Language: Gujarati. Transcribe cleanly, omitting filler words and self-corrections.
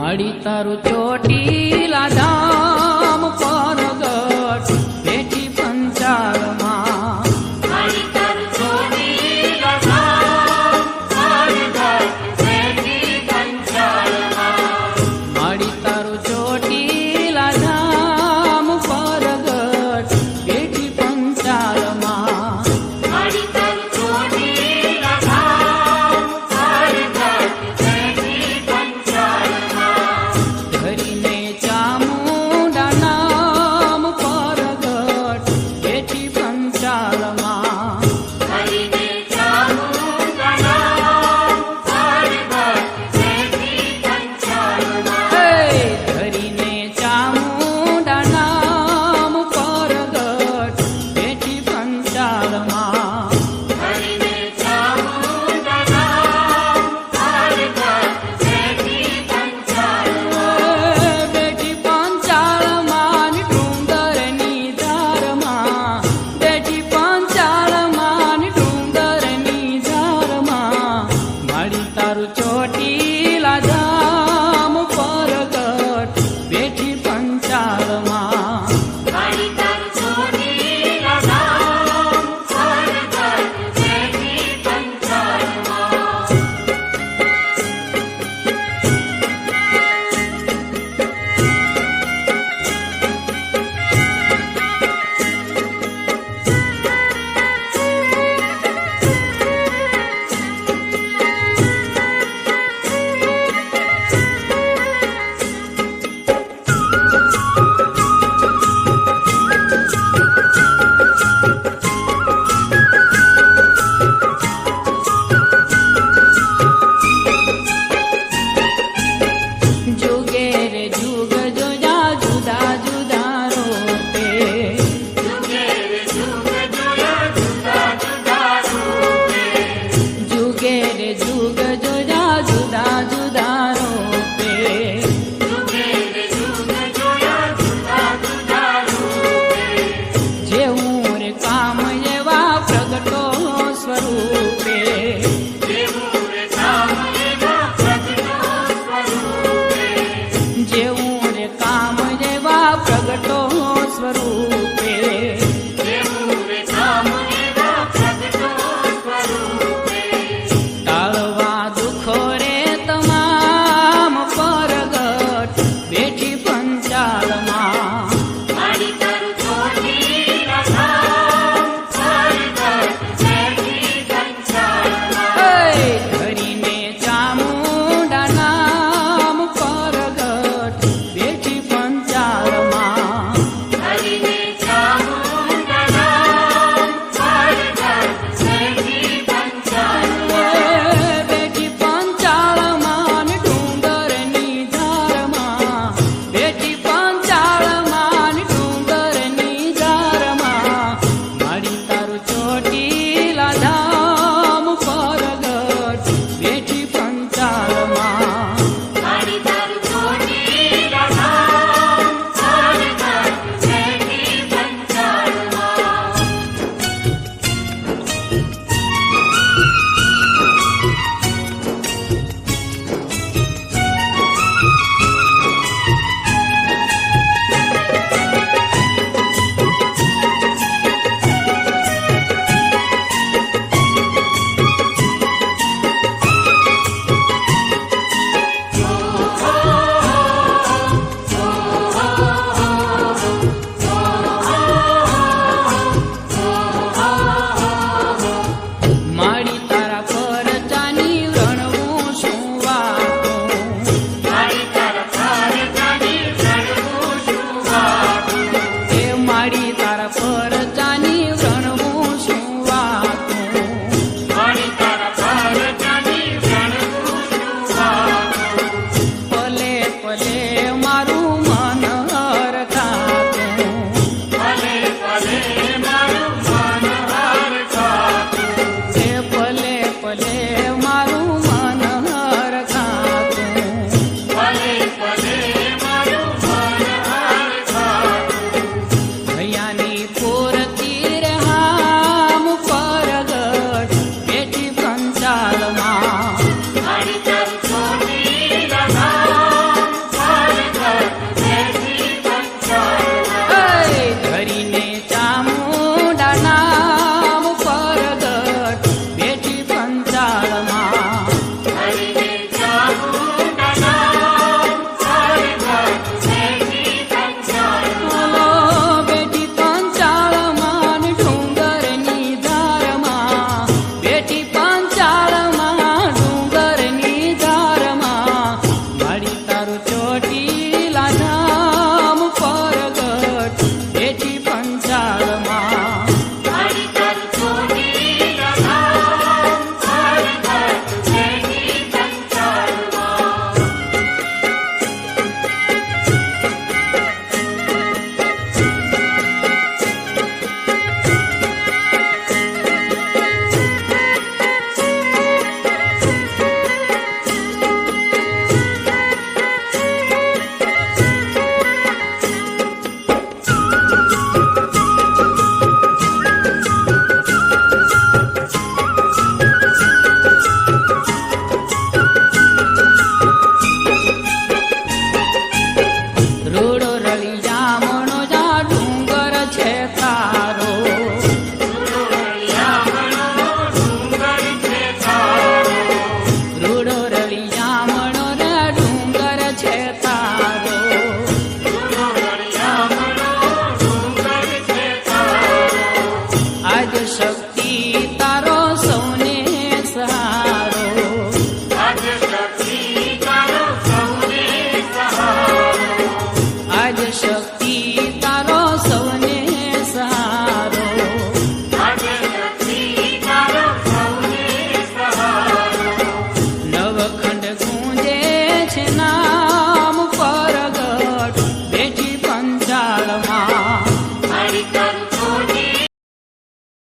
મળી તારું ચોટીલા ધામ પરગટ બેઠી પંચાળમાં મળી તારું ચોટીલા ધામ પરગટ બેઠી પંચાળમાં મળી તારું ચોટીલા ધામ પરગટ બેઠી પંચાળમાં મળી તારું ચોટીલા ધામ પરગટ બેઠી પંચાળમાં ધરીને ચામુંડા નામ પરગટ બેઠી પંચાળમાં હરિને ચામુંડા નામ પરગટ બેઠી પંચાળમાં ધરીને ચામુંડા નામ પરગટ બેઠી પંચાળમાં હરિને ચામુંડા નામ પરગટ બેઠી પંચાળમાં બેઠી પંચાળમાં ની ડુંગરની ધારમાં બેઠી પંચાળમાં ની ડુંગરની ધારમાં મળી તારું ચોટીલા ધામ પરગટ બેઠી પંચાળમાં મળી તારું ચોટીલા ધામ પરગટ બેઠી પંચાળમાં છે ના